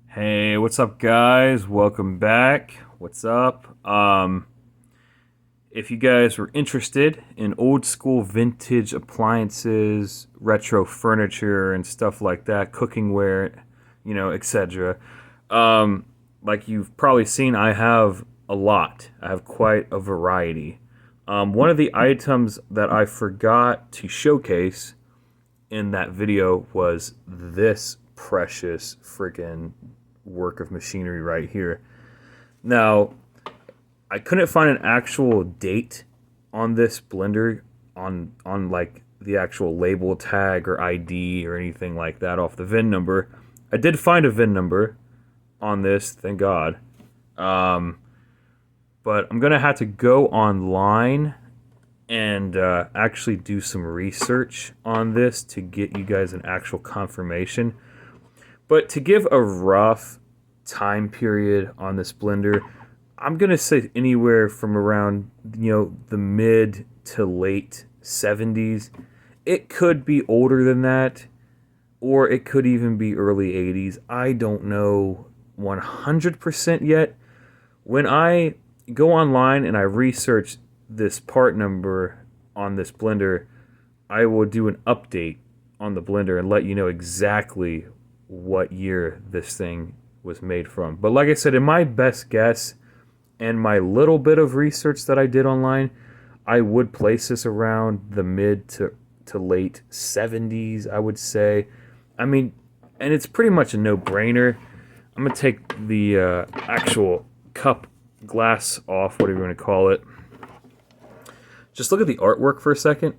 Hey, what's up, guys? Welcome back. What's up? If you guys were interested in old school vintage appliances, retro furniture, and stuff like that, cookingware, etc., like you've probably seen, I have a lot. I have quite a variety. One of the items that I forgot to showcase in that video was this precious freaking work of machinery right here. Now, I couldn't find an actual date on this blender on like the actual label tag or ID or anything like that off the VIN number. I did find a VIN number on this, thank God. But I'm gonna have to go online and actually do some research on this to get you guys an actual confirmation. But to give a rough time period on this blender, I'm gonna say anywhere from around the mid to late 70s. It could be older than that, or it could even be early 80s. I don't know 100% yet. When I go online and I research this part number on this blender, I will do an update on the blender and let you know exactly what year this thing was made from. But like I said, in my best guess and my little bit of research that I did online, I would place this around the mid to late 70s, I would say. I mean, and it's pretty much a no-brainer. I'm going to take the actual cup glass off, whatever you want to call it. Just look at the artwork for a second.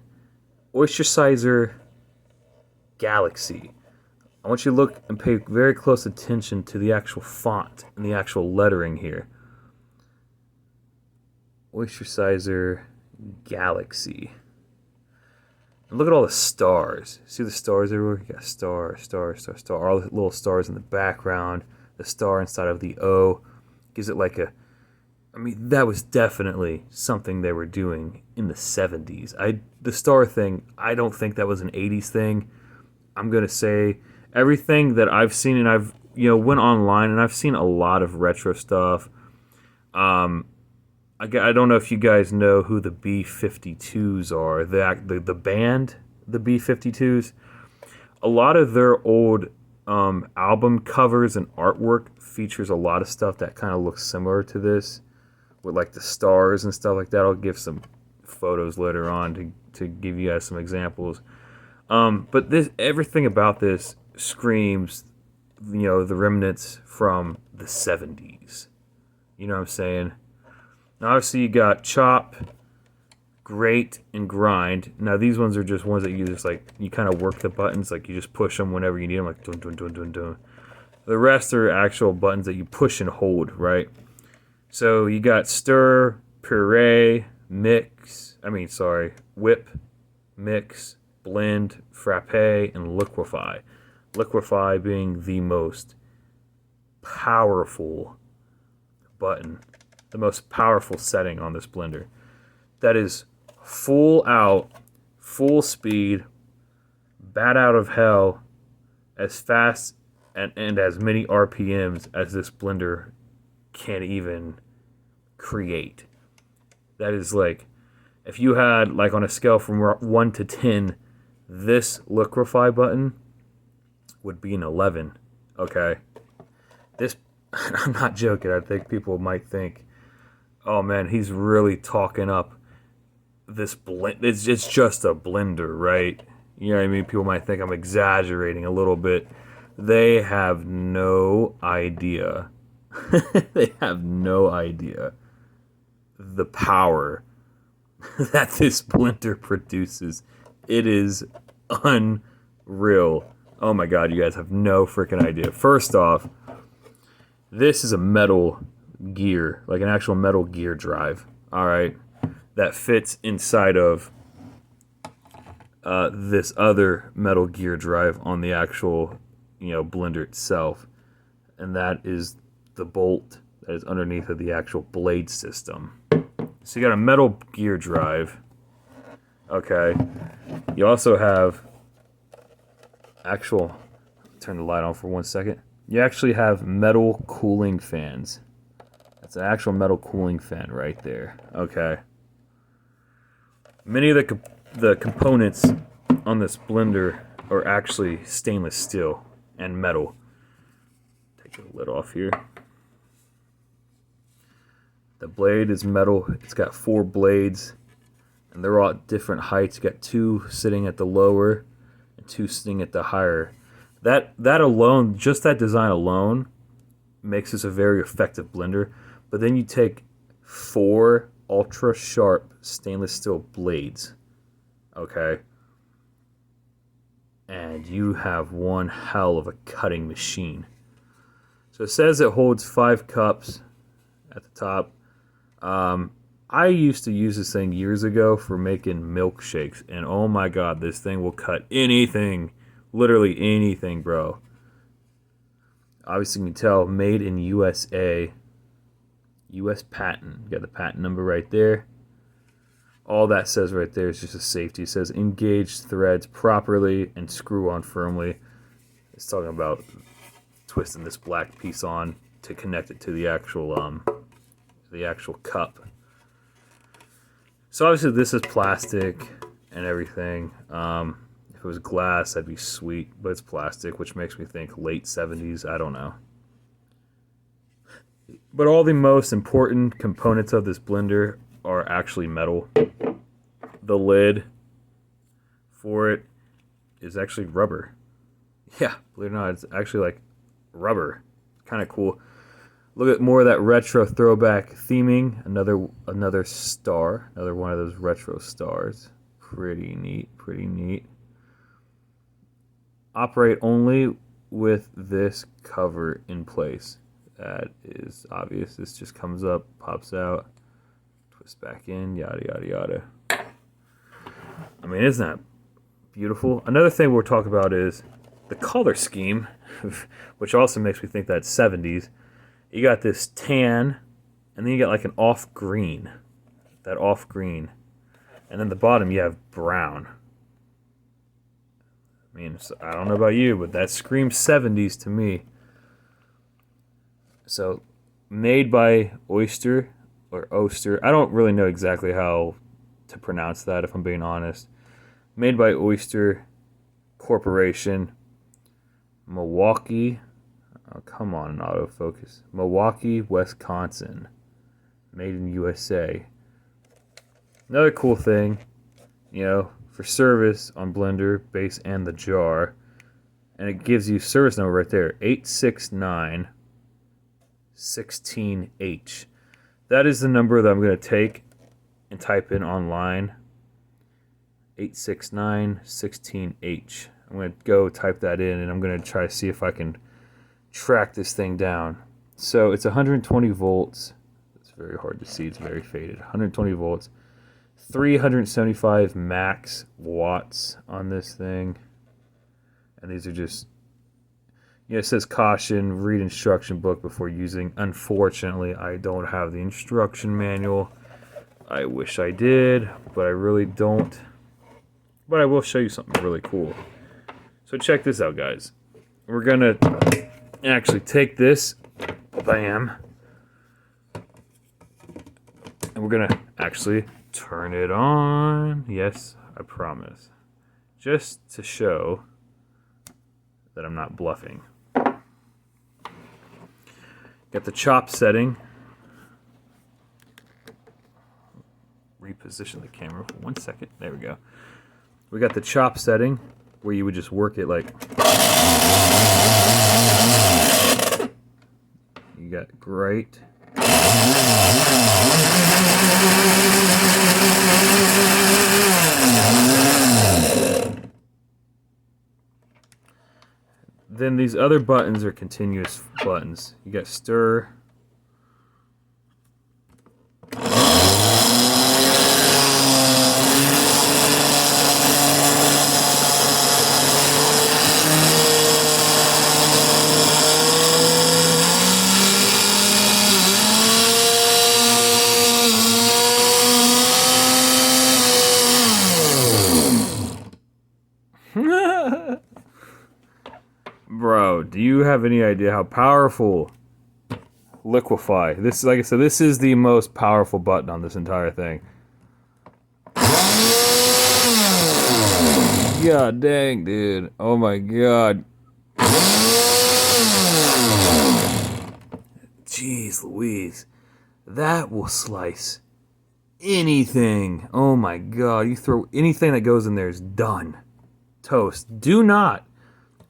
Osterizer Galaxy. I want you to look and pay very close attention to the actual font and the actual lettering here. Osterizer Galaxy. And look at all the stars. See the stars everywhere? You got star, star, star, star. All the little stars in the background. The star inside of the O. Gives it like a... I mean, that was definitely something they were doing in the 70s. The star thing, I don't think that was an 80s thing. I'm going to say everything that I've seen, and I've went online and I've seen a lot of retro stuff. I don't know if you guys know who the B-52s are. The band, the B-52s. A lot of their old album covers and artwork features a lot of stuff that kind of looks similar to this, with like the stars and stuff like that. I'll give some photos later on to give you guys some examples. But everything about this screams, the remnants from the 70s. You know what I'm saying? Now, obviously, you got chop, grate, and grind. Now, these ones are just ones that you just like, you kind of work the buttons, like you just push them whenever you need them, like dun dun dun dun dun. The rest are actual buttons that you push and hold, right? So you got stir, puree, whip, mix, blend, frappe, and liquefy. Liquefy being the most powerful button, the most powerful setting on this blender. That is full out, full speed, bat out of hell, as fast and as many RPMs as this blender can even create. That is like, if you had, like on a scale from 1 to 10, this liquefy button would be an 11. Okay? This, I'm not joking. I think people might think, oh man, he's really talking up this blend. It's just a blender, right? You know what I mean? People might think I'm exaggerating a little bit. They have no idea. They have no idea the power that this blender produces. It is unreal. Oh my god, you guys have no freaking idea. First off, this is a metal gear, like an actual metal gear drive, alright, that fits inside of this other metal gear drive on the actual, blender itself. And that is the bolt that is underneath of the actual blade system. So you got a metal gear drive. Okay. You also have actual, turn the light on for 1 second. You actually have metal cooling fans. That's an actual metal cooling fan right there. Okay. Many of the components on this blender are actually stainless steel and metal. Take the lid off here. The blade is metal. It's got 4 blades, and they're all at different heights. You got 2 sitting at the lower and 2 sitting at the higher. That alone, just that design alone, makes this a very effective blender. But then you take 4 ultra sharp stainless steel blades, okay, and you have one hell of a cutting machine. So it says it holds 5 cups at the top. I used to use this thing years ago for making milkshakes, and oh my god, this thing will cut anything, literally anything, bro. Obviously you can tell, made in USA, US patent. You got the patent number right there. All that says right there is just a safety. It says engage threads properly and screw on firmly. It's talking about twisting this black piece on to connect it to the actual cup. So obviously this is plastic and everything. If it was glass, that'd be sweet, but it's plastic, which makes me think late 70s. I don't know. But all the most important components of this blender are actually metal. The lid for it is actually rubber. Yeah, believe it or not, it's actually like rubber. Kind of cool. Look at more of that retro throwback theming. Another star. Another one of those retro stars. Pretty neat, pretty neat. Operate only with this cover in place. That is obvious. This just comes up, pops out, twists back in, yada, yada, yada. I mean, isn't that beautiful? Another thing we'll talk about is the color scheme, which also makes me think that's 70s. You got this tan, and then you got like an off green. That off green. And then the bottom you have brown. I mean, I don't know about you, but that screams 70s to me. So, made by Oyster, or Oster. I don't really know exactly how to pronounce that, if I'm being honest. Made by Oyster Corporation, Milwaukee. Oh, come on, autofocus. Milwaukee, Wisconsin. Made in USA. Another cool thing, you know, for service on Blender, base, and the jar. And it gives you service number right there, 86916H. That is the number that I'm going to take and type in online. 86916H. I'm going to go type that in, and I'm going to try to see if I can track this thing down. So it's 120 volts. It's very hard to see. It's very faded. 120 volts. 375 max watts on this thing. And these are just, you know, it says caution, read instruction book before using. Unfortunately, I don't have the instruction manual. I wish I did, but I really don't. But I will show you something really cool. So check this out, guys. We're going to actually take this, bam, and we're going to actually turn it on. Yes, I promise. Just to show that I'm not bluffing. Got the chop setting. Reposition the camera for 1 second. There we go. We got the chop setting where you would just work it like. You got great. Then these other buttons are continuous buttons. You got stir. Bro, do you have have any idea how powerful liquefy. This, like I said, this is the most powerful button on this entire thing. God dang, dude. Oh my god. Jeez Louise. That will slice anything. Oh my god. You throw anything that goes in there is done. Toast. Do not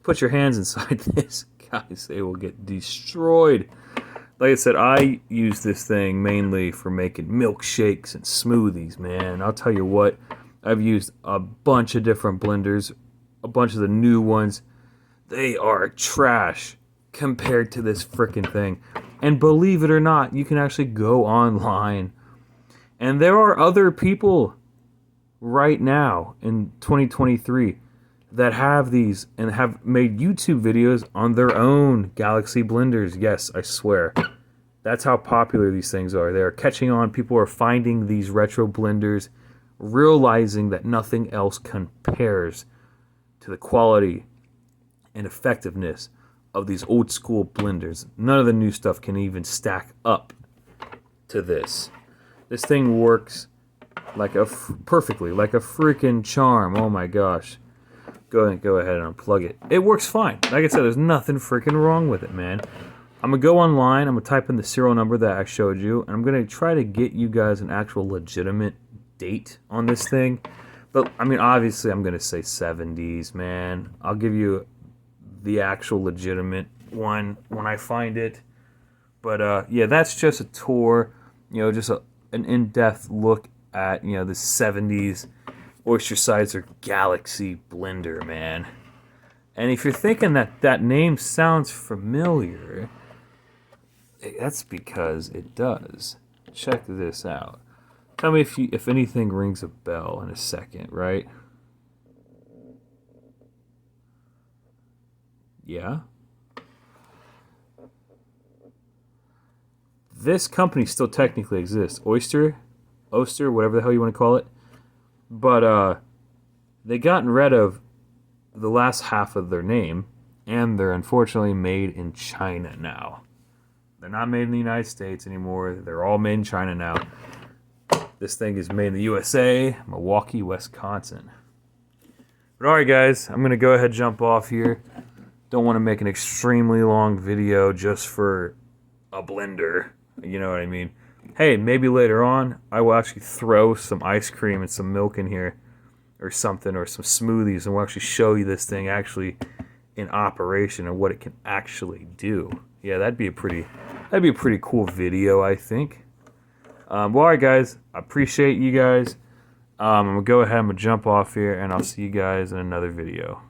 put your hands inside this. Guys, they will get destroyed. Like I said, I use this thing mainly for making milkshakes and smoothies, man. I'll tell you what, I've used a bunch of different blenders, a bunch of the new ones. They are trash compared to this freaking thing. And believe it or not, you can actually go online. And there are other people right now in 2023 that have these and have made YouTube videos on their own Galaxy blenders. Yes, I swear. That's how popular these things are. They are catching on. People are finding these retro blenders, realizing that nothing else compares to the quality and effectiveness of these old school blenders. None of the new stuff can even stack up to this. This thing works like perfectly, like a freaking charm. Oh my gosh. Go ahead and unplug it. It works fine. Like I said, there's nothing freaking wrong with it, man. I'm going to go online. I'm going to type in the serial number that I showed you. And I'm going to try to get you guys an actual legitimate date on this thing. But, I mean, obviously, I'm going to say 70s, man. I'll give you the actual legitimate one when I find it. But, yeah, that's just a tour. You know, just an in-depth look at, you know, the 70s Osterizer Galaxy blender, man. And if you're thinking that that name sounds familiar, that's because it does. Check this out. Tell me if anything rings a bell in a second, right? Yeah. This company still technically exists. Oster, whatever the hell you want to call it. But they gotten rid of the last half of their name, and they're unfortunately made in China now. They're not made in the United States anymore. They're all made in China now. This thing is made in the USA, Milwaukee, Wisconsin. But alright guys, I'm going to go ahead and jump off here. Don't want to make an extremely long video just for a blender. You know what I mean? Hey, maybe later on, I will actually throw some ice cream and some milk in here or something, or some smoothies, and we'll actually show you this thing actually in operation and what it can actually do. Yeah, that'd be a pretty cool video, I think. Well, alright guys, I appreciate you guys. I'm going to go ahead and jump off here, and I'll see you guys in another video.